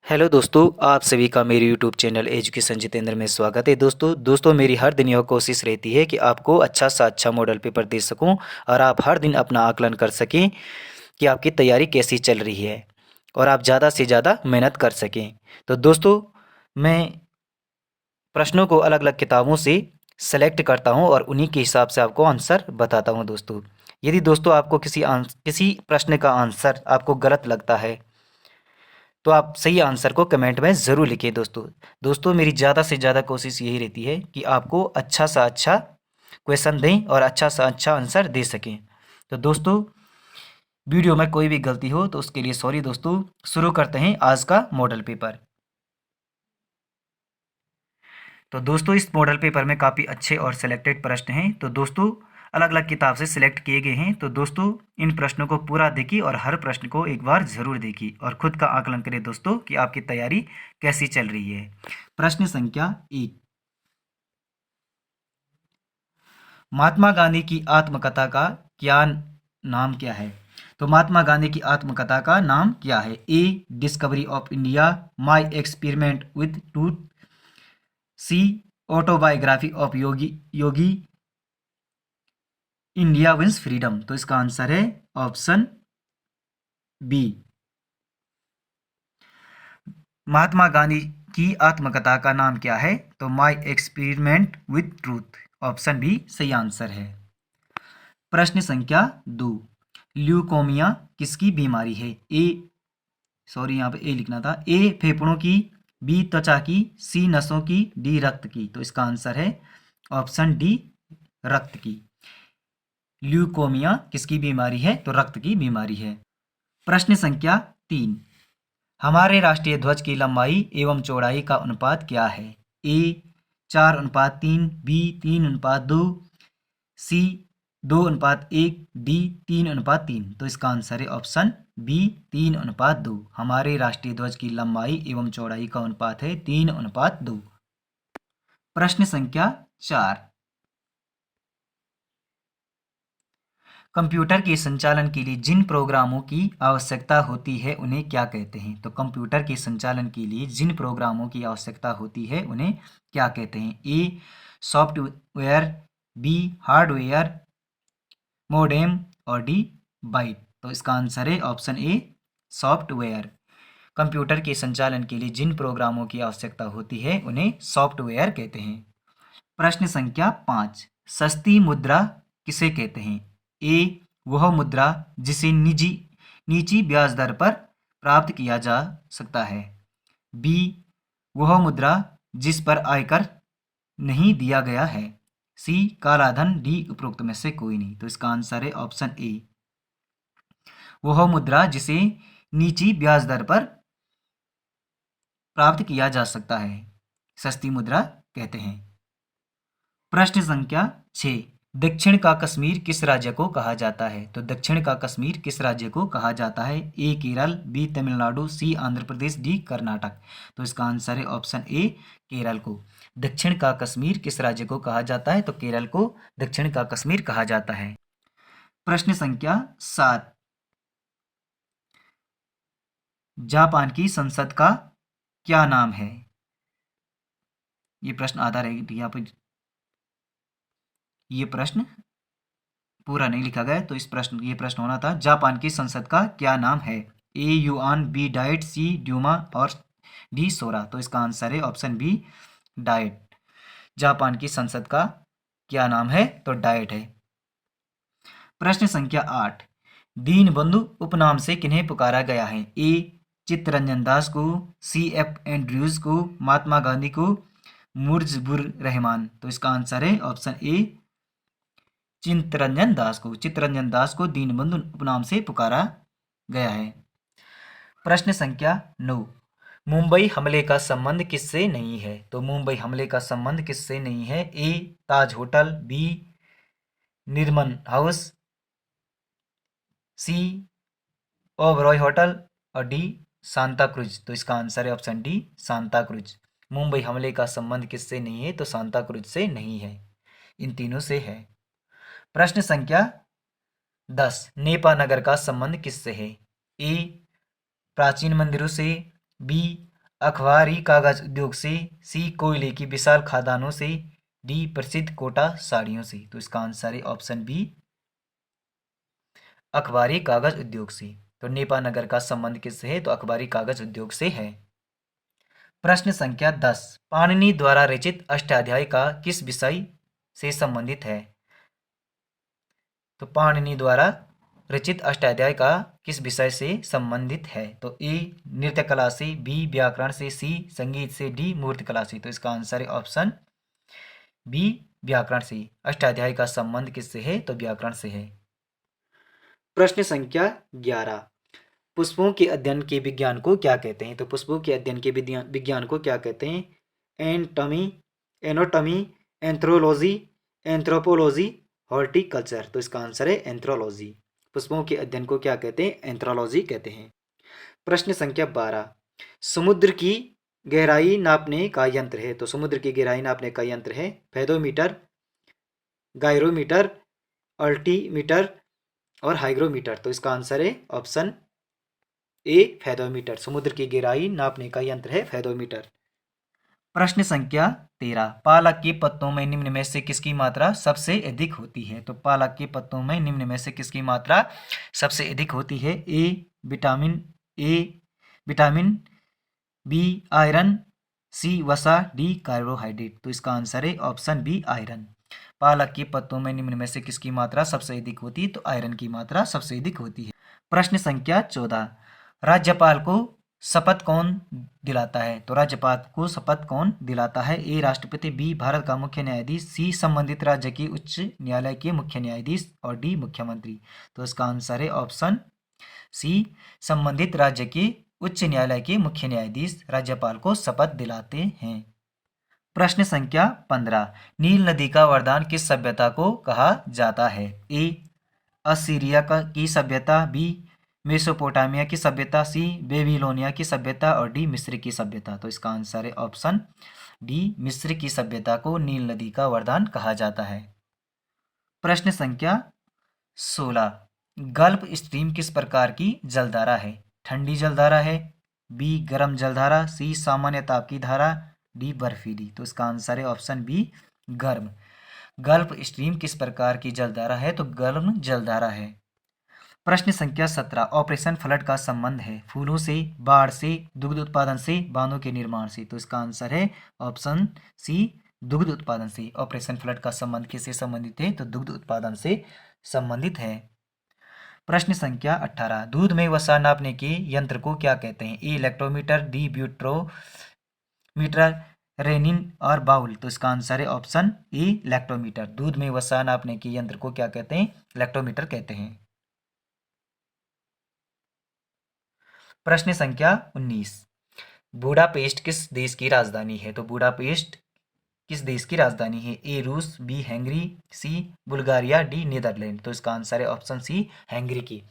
Hello दोस्तों, आप सभी का मेरे यूट्यूब चैनल एजुकेशन जितेंद्र में स्वागत है। दोस्तों मेरी हर दिन यह कोशिश रहती है कि आपको अच्छा सा अच्छा मॉडल पेपर दे सकूं और आप हर दिन अपना आकलन कर सकें कि आपकी तैयारी कैसी चल रही है और आप ज़्यादा से ज़्यादा मेहनत कर सकें। तो दोस्तों, मैं प्रश्नों को अलग अलग किताबों से सेलेक्ट करता हूं और उन्हीं के हिसाब से आपको आंसर बताता हूं। दोस्तों, यदि दोस्तों आपको किसी प्रश्न का आंसर आपको गलत लगता है तो आप सही आंसर को कमेंट में ज़रूर लिखिए। दोस्तों मेरी ज़्यादा से ज़्यादा कोशिश यही रहती है कि आपको अच्छा सा अच्छा क्वेश्चन दें और अच्छा सा अच्छा आंसर दे सकें। तो दोस्तों, वीडियो में कोई भी गलती हो तो उसके लिए सॉरी। दोस्तों, शुरू करते हैं आज का मॉडल पेपर। तो दोस्तों, इस मॉडल पेपर में काफ़ी अच्छे और सिलेक्टेड प्रश्न हैं। तो दोस्तों, अलग अलग किताब से सिलेक्ट किए गए हैं। तो दोस्तों, इन प्रश्नों को पूरा देखिए और हर प्रश्न को एक बार ज़रूर देखिए और खुद का आकलन करें दोस्तों कि आपकी तैयारी कैसी चल रही है। प्रश्न संख्या 1, महात्मा गांधी की आत्मकथा का क्या नाम क्या है? तो महात्मा गांधी की आत्मकथा का नाम क्या है? A, discovery of India, my experiment with truth, C, autobiography of yogi, India wins freedom. तो इसका आंसर है ऑप्शन बी। महात्मा गांधी की आत्मकथा का नाम क्या है? तो my experiment with truth, option B सही आंसर है। प्रश्न संख्या 2, ल्यूकोमिया किसकी बीमारी है? ए, सॉरी यहाँ पे ए लिखना था। ए, फेफड़ों की, बी, त्वचा की, सी, नसों की, डी, रक्त की। तो इसका आंसर है ऑप्शन डी, रक्त की। ल्यूकोमिया किसकी बीमारी है? तो रक्त की बीमारी है। प्रश्न संख्या 3, हमारे राष्ट्रीय ध्वज की लंबाई एवं चौड़ाई का अनुपात क्या है? ए, 4:3, बी, 3:2, सी, 2:1, डी, 3:3। तो इसका आंसर है ऑप्शन बी, 3:2। हमारे राष्ट्रीय ध्वज की लंबाई एवं चौड़ाई का अनुपात है 3:2। प्रश्न संख्या 4, कंप्यूटर के संचालन के लिए जिन प्रोग्रामों की आवश्यकता होती है उन्हें क्या कहते हैं? तो कंप्यूटर के संचालन के लिए जिन प्रोग्रामों की आवश्यकता होती है उन्हें क्या कहते हैं? ए, सॉफ्टवेयर, बी, हार्डवेयर, मोडेम और डी, बाइट। तो इसका आंसर है ऑप्शन ए, सॉफ्टवेयर। कंप्यूटर के संचालन के लिए जिन प्रोग्रामों की आवश्यकता होती है उन्हें सॉफ्टवेयर कहते हैं। प्रश्न संख्या 5, सस्ती मुद्रा किसे कहते हैं? ए, वह मुद्रा जिसे नीची ब्याज दर पर प्राप्त किया जा सकता है। बी, वह मुद्रा जिस पर आयकर नहीं दिया गया है। सी, काला धन, डी, उपरोक्त में से कोई नहीं। तो इसका आंसर है ऑप्शन ए, वह मुद्रा जिसे नीची ब्याज दर पर प्राप्त किया जा सकता है, सस्ती मुद्रा कहते हैं। प्रश्न संख्या 6, दक्षिण का कश्मीर किस राज्य को कहा जाता है? तो दक्षिण का कश्मीर किस राज्य को कहा जाता है? ए, केरल, बी, तमिलनाडु, सी, आंध्र प्रदेश, डी, कर्नाटक। तो इसका आंसर है ऑप्शन ए, केरल को। दक्षिण का कश्मीर किस राज्य को कहा जाता है? तो केरल को दक्षिण का कश्मीर कहा जाता है। प्रश्न संख्या 7, जापान की संसद का क्या नाम है? ये प्रश्न आधा रह गया, ये प्रश्न पूरा नहीं लिखा गया तो ये प्रश्न होना था, जापान की संसद का क्या नाम है? ए, युआन, बी, डाइट, सी, ड्यूमा और डी, सोरा। तो इसका आंसर है ऑप्शन बी, डाइट। जापान की संसद का क्या नाम है? तो डाइट है। प्रश्न संख्या 8, दीनबंधु उपनाम से किन्हें पुकारा गया है? ए, चित्तरंजन दास को, सी, एफ एंड्रयूज को, महात्मा गांधी को, मुर्जबुर रहमान। तो इसका आंसर है ऑप्शन ए, चित्तरंजन दास को। चित्तरंजन दास को दीनबंधु उपनाम से पुकारा गया है। प्रश्न संख्या 9, मुंबई हमले का संबंध किससे नहीं है? तो मुंबई हमले का संबंध किससे नहीं है? ए, ताज होटल, बी, निर्मल हाउस, सी, ओबरॉय होटल और डी, सांता क्रूज। तो इसका आंसर है option D, Santa cruise. Mumbai हमले का संबंध किससे नहीं है? तो सांता क्रूज से नहीं है, इन तीनों से है। प्रश्न संख्या 10, नेपा नगर का संबंध किससे है? ए, प्राचीन मंदिरों से, बी, अखबारी कागज उद्योग से, सी कोयले की विशाल खदानों से, डी प्रसिद्ध कोटा साड़ियों से। तो इसका आंसर है ऑप्शन बी, अखबारी कागज उद्योग से। तो नेपा नगर का संबंध किससे है? तो अखबारी कागज उद्योग से है। प्रश्न संख्या 10, पाणिनि द्वारा रचित अष्टाध्यायी का किस विषय से संबंधित है? तो पाणिनि द्वारा रचित अष्टाध्यायी का किस विषय से संबंधित है? तो ए नृत्य कला से, बी व्याकरण से, सी संगीत से, डी मूर्ति कला से। तो इसका आंसर है ऑप्शन बी, व्याकरण से। अष्टाध्यायी का संबंध किससे है? तो व्याकरण से है। प्रश्न संख्या 11, पुष्पों के अध्ययन के विज्ञान को क्या कहते हैं? तो पुष्पों के अध्ययन के विज्ञान को क्या कहते हैं? एंटमी, एनोटमी, एंथ्रोलॉजी, एंथ्रोपोलॉजी, हॉर्टिकल्चर। तो इसका आंसर है एंथ्रोलॉजी। पुष्पों के अध्ययन को क्या कहते हैं? एंथ्रोलॉजी कहते हैं। प्रश्न संख्या 12, समुद्र की गहराई नापने का यंत्र है। तो समुद्र की गहराई नापने का यंत्र है फेदोमीटर, गायरोमीटर, अल्टीमीटर और हाइग्रोमीटर। तो इसका आंसर है ऑप्शन ए, फेदोमीटर। समुद्र की गहराई नापने का यंत्र है फेदोमीटर। प्रश्न संख्या 13, पालक के पत्तों में निम्न में से किसकी मात्रा सबसे अधिक होती है? तो पालक के पत्तों में निम्न में से किसकी मात्रा सबसे अधिक होती है? ए विटामिन, बी आयरन, सी वसा, डी कार्बोहाइड्रेट। तो इसका आंसर है ऑप्शन बी, आयरन। पालक के पत्तों में निम्न में से किसकी मात्रा सबसे अधिक होती है? तो आयरन की मात्रा सबसे अधिक होती है। प्रश्न संख्या 14, राज्यपाल को शपथ कौन दिलाता है? तो राज्यपाल को शपथ कौन दिलाता है? ए राष्ट्रपति, बी भारत का मुख्य न्यायाधीश, सी संबंधित राज्य के उच्च न्यायालय के मुख्य न्यायाधीश और डी मुख्यमंत्री। तो इसका आंसर है ऑप्शन सी, संबंधित राज्य के उच्च न्यायालय के मुख्य न्यायाधीश राज्यपाल को शपथ दिलाते हैं। प्रश्न संख्या 15, नील नदी का वरदान किस सभ्यता को कहा जाता है? ए असीरिया की सभ्यता, बी मेसोपोटामिया की सभ्यता, सी बेबीलोनिया की सभ्यता और डी मिस्र की सभ्यता। तो इसका आंसर है ऑप्शन डी, मिस्र की सभ्यता को नील नदी का वरदान कहा जाता है। प्रश्न संख्या 16, गल्फ स्ट्रीम किस प्रकार की जलधारा है? ठंडी जलधारा है, बी गर्म जलधारा, सी सामान्य ताप की धारा, डी बर्फीली। तो इसका आंसर है ऑप्शन बी, गर्म। गल्फ स्ट्रीम किस प्रकार की जलधारा है? तो गर्म जलधारा है। प्रश्न संख्या 17, ऑपरेशन फ्लड का संबंध है फूलों से, बाढ़ से, दुग्ध उत्पादन से, बांधों के निर्माण से। तो इसका आंसर है ऑप्शन सी, दुग्ध उत्पादन से। ऑपरेशन फ्लड का संबंध किससे संबंधित है? तो दुग्ध उत्पादन से संबंधित है। प्रश्न संख्या 18, दूध में वसा नापने के यंत्र को क्या कहते हैं? ए लैक्टोमीटर, डी ब्यूट्रोमीटर, रेनिन और बाउल। तो इसका आंसर है ऑप्शन ए, लैक्टोमीटर। दूध में वसा नापने के यंत्र को क्या कहते हैं? लैक्टोमीटर कहते हैं। प्रश्न संख्या 19, बुडापेस्ट किस देश की राजधानी है? तो बुडापेस्ट किस देश की राजधानी है? ए रूस, बी हंगरी, सी बुल्गारिया, डी नीदरलैंड। तो इसका आंसर है ऑप्शन सी, हंगरी की।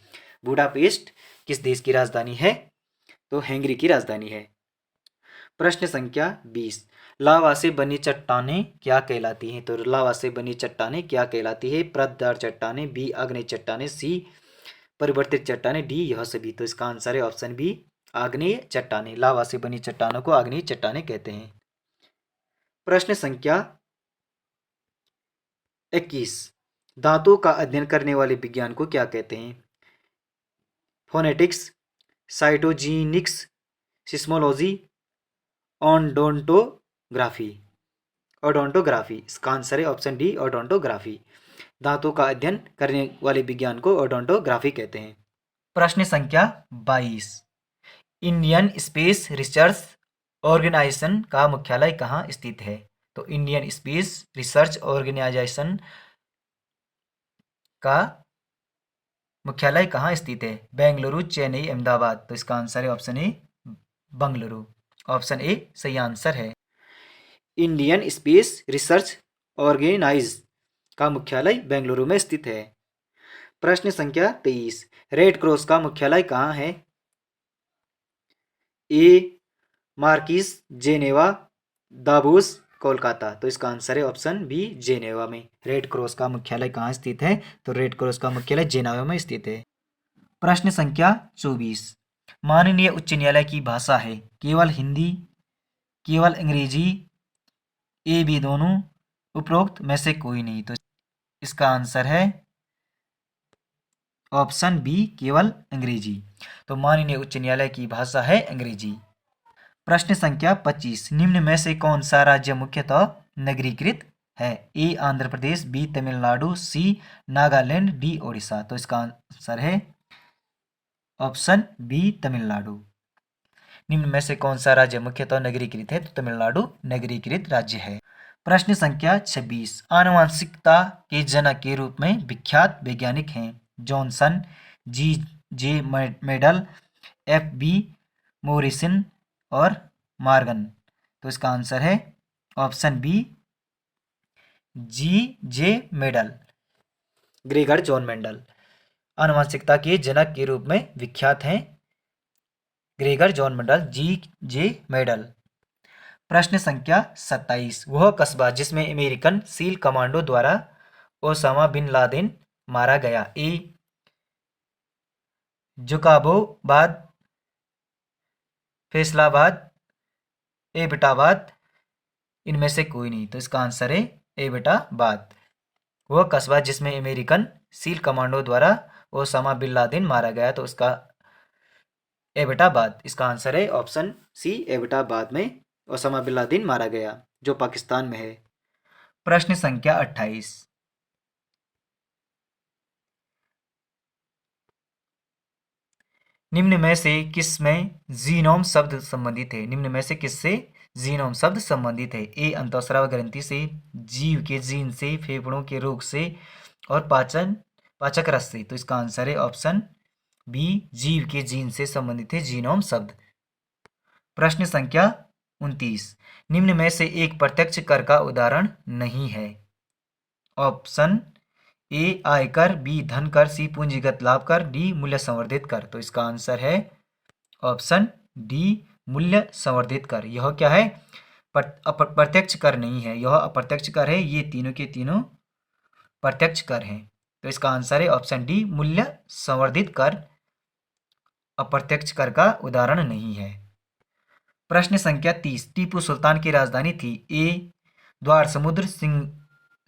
बुडापेस्ट किस देश की राजधानी है? तो हंगरी की राजधानी है। प्रश्न संख्या 20, लावा से बनी चट्टानें क्या कहलाती हैं? तो लावा से बनी चट्टानें क्या कहलाती है? परतदार चट्टानें, बी आग्नेय चट्टानें, सी परिवर्तित चट्टानें, डी यह सभी। तो इसका आंसर है ऑप्शन बी, आग्नेय चट्टानें। लावा से बनी चट्टानों को आग्नेय चट्टानें कहते हैं। प्रश्न संख्या 21, दांतों का अध्ययन करने वाले विज्ञान को क्या कहते हैं? Phonetics, cytogenics, seismology, odontography. इसका आंसर है ऑप्शन डी, ओडोंटोग्राफी। दांतों का अध्ययन करने वाले विज्ञान को ओडोंटोग्राफी कहते हैं। प्रश्न संख्या 22, इंडियन स्पेस रिसर्च ऑर्गेनाइजेशन का मुख्यालय कहाँ स्थित है? तो इंडियन स्पेस रिसर्च ऑर्गेनाइजेशन का मुख्यालय कहाँ स्थित है? बेंगलुरु, चेन्नई, अहमदाबाद। तो इसका आंसर है option A, Bengaluru. Option A सही आंसर है। इंडियन स्पेस रिसर्च ऑर्गेनाइज का मुख्यालय बेंगलुरु में स्थित है। प्रश्न संख्या 23, रेड क्रॉस का मुख्यालय कहाँ है? ए मार्किस, जेनेवा, दावोस, कोलकाता। तो इसका आंसर है ऑप्शन बी, जेनेवा में। रेड क्रॉस का मुख्यालय कहाँ स्थित है? तो रेड क्रॉस का मुख्यालय जेनेवा में स्थित है। प्रश्न संख्या 24, माननीय उच्च न्यायालय की भाषा है केवल हिंदी, केवल अंग्रेजी, ए बी दोनों, उपरोक्त में से कोई नहीं। तो इसका आंसर है ऑप्शन बी केवल अंग्रेजी। तो माननीय उच्च न्यायालय की भाषा है अंग्रेजी। प्रश्न संख्या 25, निम्न में से कौन सा राज्य मुख्यतः नगरीकृत है? ए आंध्र प्रदेश, बी तमिलनाडु, सी नागालैंड, डी ओडिशा। तो इसका आंसर है ऑप्शन बी तमिलनाडु। निम्न में से कौन सा राज्य मुख्यतः नगरीकृत है? तो तमिलनाडु नगरीकृत राज्य है। प्रश्न संख्या 26, आनुवंशिकता के जनक के रूप में विख्यात वैज्ञानिक हैं जॉनसन, जी जे मेडल, एफ बी मोरिसन और मार्गन। तो इसका आंसर है ऑप्शन बी जी जे मेडल। ग्रेगर जॉन मेंडल आनुवंशिकता के जनक के रूप में विख्यात हैं ग्रेगर जॉन मेंडल, जी जे मेडल। प्रश्न संख्या 27, वह कस्बा जिसमें अमेरिकन सील कमांडो द्वारा ओसामा बिन लादेन मारा गया? ए जुकाबोबाद, फैसलाबाद, एबटाबाद, इनमें से कोई नहीं। तो इसका आंसर है एबटाबाद। वह कस्बा जिसमें अमेरिकन सील कमांडो द्वारा ओसामा बिन लादेन मारा गया, तो उसका एबटाबाद। इसका आंसर है ऑप्शन सी एबटाबाद में ओसामा बिन लादेन मारा गया, जो पाकिस्तान में है। प्रश्न संख्या 28, निम्न में से किसमें जीनोम शब्द संबंधित है? निम्न में से किससे जीनोम शब्द संबंधित है? ए अंतःस्राव ग्रंथि से, जीव के जीन से, फेफड़ों के रोग से और पाचक रस से। तो इसका आंसर है ऑप्शन बी जीव के जीन से संबंधित है जीनोम शब्द। प्रश्न संख्या 29, निम्न में से एक प्रत्यक्ष कर का उदाहरण नहीं है? ऑप्शन ए आयकर, बी धन कर, सी पूंजीगत लाभ कर, डी मूल्य संवर्धित कर। तो इसका आंसर है ऑप्शन डी मूल्य संवर्धित कर। यह क्या है? प्रत्यक्ष कर नहीं है, यह अप्रत्यक्ष कर है। ये तीनों के तीनों प्रत्यक्ष कर हैं। तो इसका आंसर है ऑप्शन डी मूल्य संवर्धित कर अप्रत्यक्ष कर का उदाहरण नहीं है। प्रश्न संख्या 30, टीपू सुल्तान की राजधानी थी? ए द्वार समुद्र,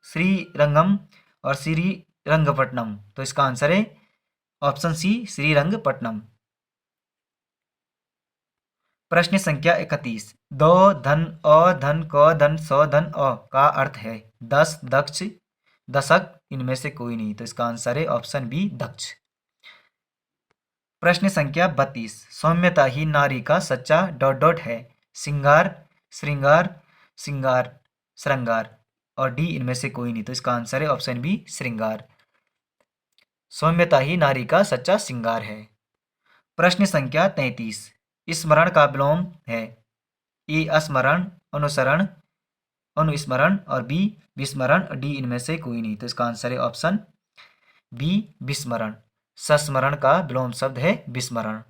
श्रीरंगम और श्रीरंगपट्टनम। तो इसका आंसर है ऑप्शन सी श्रीरंगपट्टनम। प्रश्न संख्या 31, दो धन अ धन क धन सौ धन अ का अर्थ है? दस, दक्ष, दशक, इनमें से कोई नहीं। तो इसका आंसर है ऑप्शन बी दक्ष। प्रश्न संख्या 32, सौम्यता ही नारी का सच्चा डॉट डॉट है? सिंगार, श्रृंगार, सिंगार, श्रृंगार और डी इनमें से कोई नहीं। तो इसका आंसर है ऑप्शन बी श्रृंगार। सौम्यता ही नारी का सच्चा सिंगार है। प्रश्न संख्या 33, स्मरण का विलोम है? ए स्मरण, अनुसरण, अनुस्मरण और बी विस्मरण, डी इनमें से कोई नहीं। तो इसका आंसर है ऑप्शन बी विस्मरण। संस्मरण का विलोम शब्द है विस्मरण।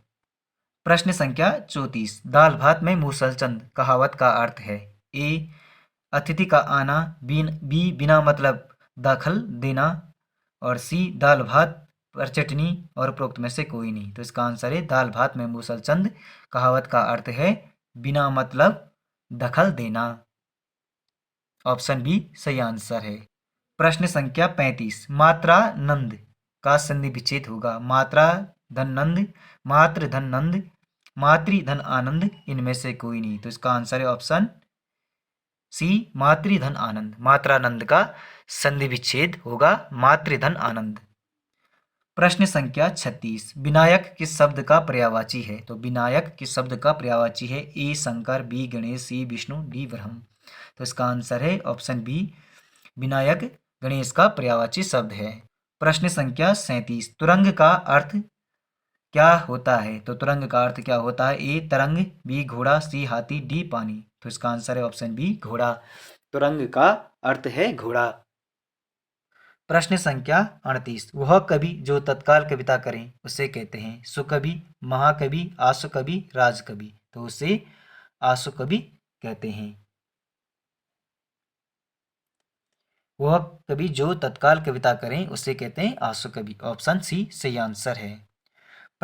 प्रश्न संख्या 34, दाल भात में मूसलचंद कहावत का अर्थ है? ए अतिथि का आना, बी बिना मतलब दखल देना और सी दाल भात पर चटनी और उपरोक्त में से कोई नहीं। तो इसका आंसर है दाल भात में मूसलचंद कहावत का अर्थ है बिना मतलब दखल देना। ऑप्शन बी सही आंसर है। प्रश्न संख्या 35, मात्रा नंद का संधि विच्छेद होगा? मात्रा धन नंद, मात्र धन नंद, मातृ धन आनंद, इनमें से कोई नहीं। तो इसका आंसर है ऑप्शन सी मातृधन आनंद। मात्रानंद का संधि विच्छेद होगा मातृधन आनंद। प्रश्न संख्या 36, विनायक किस शब्द का पर्यायवाची है? तो विनायक किस शब्द का पर्यायवाची है? ए शंकर, बी गणेश, सी विष्णु, डी ब्रह्म। तो इसका आंसर है ऑप्शन बी विनायक गणेश का पर्यायवाची शब्द है। प्रश्न संख्या 37, तुरंग का अर्थ क्या होता है? तो तुरंग का अर्थ क्या होता है? ए तरंग, बी घोड़ा, सी हाथी, डी पानी। तो इसका आंसर है ऑप्शन बी घोड़ा। तुरंग का अर्थ है घोड़ा। प्रश्न संख्या 38, वह कवि जो तत्काल कविता करें उसे कहते हैं? सुकवि, महाकवि, आशु कवि, राजकवि। तो उसे आशु कवि कहते हैं। वह कवि जो तत्काल कविता करें उसे कहते हैं आशु कवि। ऑप्शन सी सही आंसर है।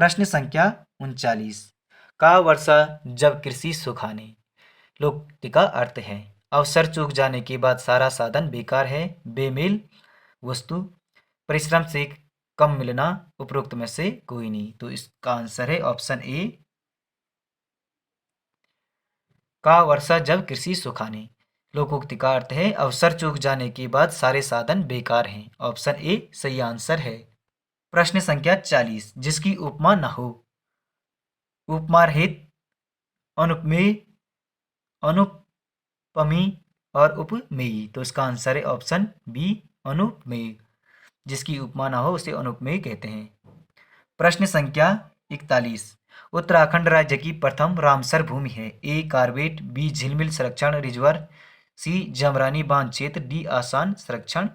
प्रश्न संख्या 39, का वर्षा जब कृषि सुखाने। लोकोक्ति का अर्थ है अवसर चूक जाने के बाद सारा साधन बेकार है, बेमेल वस्तु, परिश्रम से कम मिलना, उपरोक्त में से कोई नहीं। तो इसका आंसर है ऑप्शन ए, का वर्षा जब कृषि सुखाने। लोकोक्ति का अर्थ है अवसर चूक जाने के बाद सारे साधन बेकार हैं। ऑप्शन ए सही आंसर है। प्रश्न संख्या 40, जिसकी उपमा न हो। उपमा रहित, अनुपमेय, अनुपमी और उपमेयी। तो इसका आंसर है ऑप्शन बी, अनुपमेय। जिसकी उपमा ना हो उसे अनुपमेय कहते हैं। प्रश्न संख्या 41, उत्तराखंड राज्य की प्रथम रामसर भूमि है। ए कार्बेट, बी झिलमिल संरक्षण रिजर्वर, सी जमरानी बांध क्षेत्र, डी आसान संरक्षण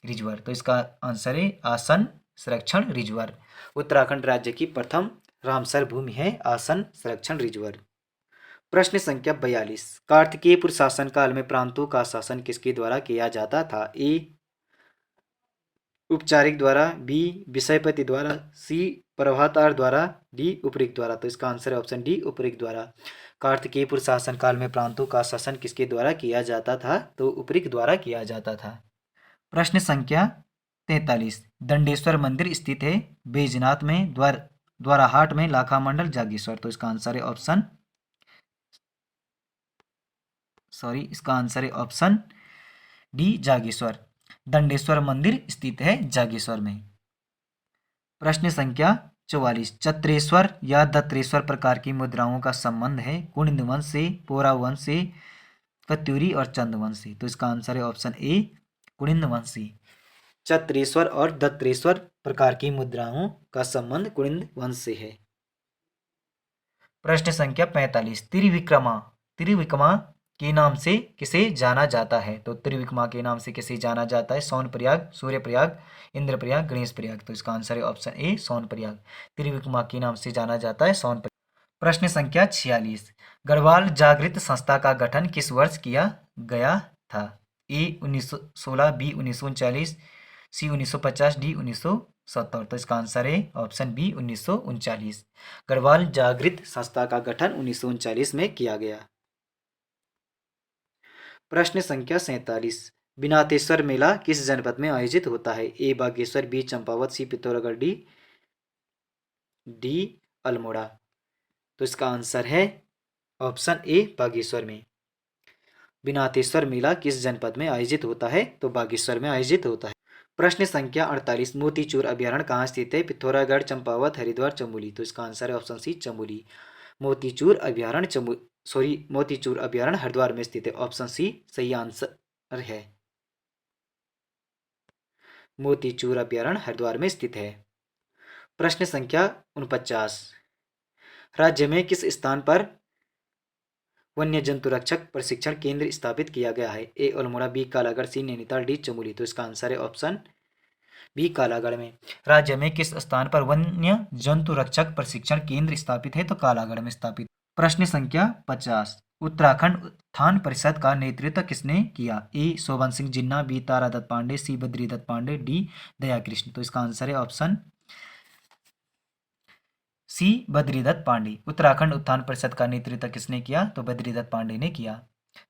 रिजर्वर। तो इसका आंसर है आसन संरक्षण रिजर्वर। उत्तराखंड राज्य की प्रथम रामसर भूमि है आसन संरक्षण रिजर्वर। प्रश्न संख्या 42, कार्तिकेय शासन काल में प्रांतों का शासन किसके द्वारा किया जाता था। ए उपचारिक द्वारा, बी विषयपति द्वारा, सी प्रभातार द्वारा, डी उपरिक्त द्वारा। तो इसका आंसर है ऑप्शन डी, उपरिक्त द्वारा। कार्तिकेय शासन काल में प्रांतों का शासन किसके द्वारा किया जाता था। तो उपरिक्त द्वारा किया जाता था। प्रश्न संख्या 43, दंडेश्वर मंदिर स्थित है बैजनाथ में, द्वाराहाट में, लाखा मंडल, जागेश्वर। तो इसका आंसर है ऑप्शन डी, जागेश्वर। दंडेश्वर मंदिर स्थित है जागेश्वर में। प्रश्न संख्या 44, चत्रेश्वर या दत्रेश्वर प्रकार की मुद्राओं का संबंध है कुनिंद वंश से, पोरा वंश से, कत्यूरी और चंद वंश से। तो इसका आंसर है ऑप्शन ए, कुनिंद वंश से। चत्रेश्वर और दत्रेश्वर प्रकार की मुद्राओं का संबंध कुनिंद वंश से है। प्रश्न संख्या 45, त्रिविक्रमा के नाम से किसे जाना जाता है। तो त्रिविक्रमा के नाम से किसे जाना जाता है। सोनप्रयाग, सूर्यप्रयाग, इंद्रप्रयाग, गणेश प्रयाग। तो इसका आंसर है ऑप्शन ए, सोनप्रयाग। त्रिविक्रमा के नाम से जाना जाता है सोनप्रयाग। प्रश्न संख्या 46, गढ़वाल जागृत संस्था का गठन किस वर्ष किया गया था। ए 1916, बी 1939, सी 1950, डी 1970। तो इसका आंसर है ऑप्शन बी, 1939। गढ़वाल जागृत संस्था का गठन 1939 में किया गया। प्रश्न संख्या 47, बिनातेश्वर मेला किस जनपद में आयोजित होता है। ए बागेश्वर, बी चंपावत, सी पिथौरागढ़, डी अल्मोड़ा। तो इसका आंसर है ऑप्शन ए, बागेश्वर में। बिनातेश्वर मेला किस जनपद में आयोजित होता है। तो बागेश्वर में आयोजित होता है। प्रश्न संख्या 48, मोतीचूर अभ्यारण्य कहाँ स्थित है। पिथौरागढ़, चंपावत, हरिद्वार, चमोली। तो इसका आंसर है ऑप्शन सी, चमोली। मोतीचूर अभ्यारण्य हरिद्वार में स्थित है। ऑप्शन सी सही आंसर है। मोतीचूर अभ्यारण्य हरिद्वार में स्थित है। प्रश्न संख्या 49, राज्य में किस स्थान पर वन्य जंतु रक्षक प्रशिक्षण केंद्र स्थापित किया गया है। ए अल्मोड़ा, बी कालागढ़, सी नैनीताल, डी चमोली। तो इसका आंसर है ऑप्शन बी, कालागढ़ में। राज्य में किस स्थान पर वन्य जंतु रक्षक प्रशिक्षण केंद्र स्थापित है। तो कालागढ़ में स्थापित। प्रश्न संख्या 50, उत्तराखंड उत्थान परिषद का नेतृत्व किसने किया। ए शोभन सिंह जिन्ना, बी तारादत्त पांडे, सी बद्रीदत्त पांडे, डी दया कृष्ण। तो इसका आंसर है ऑप्शन सी, बद्रीदत्त पांडे। उत्तराखंड उत्थान परिषद का नेतृत्व किसने किया। तो बद्रीदत्त पांडे ने किया।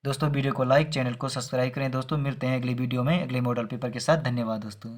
दोस्तों वीडियो को लाइक, चैनल को सब्सक्राइब करें। दोस्तों मिलते हैं अगली वीडियो में अगले मॉडल पेपर के साथ। धन्यवाद दोस्तों।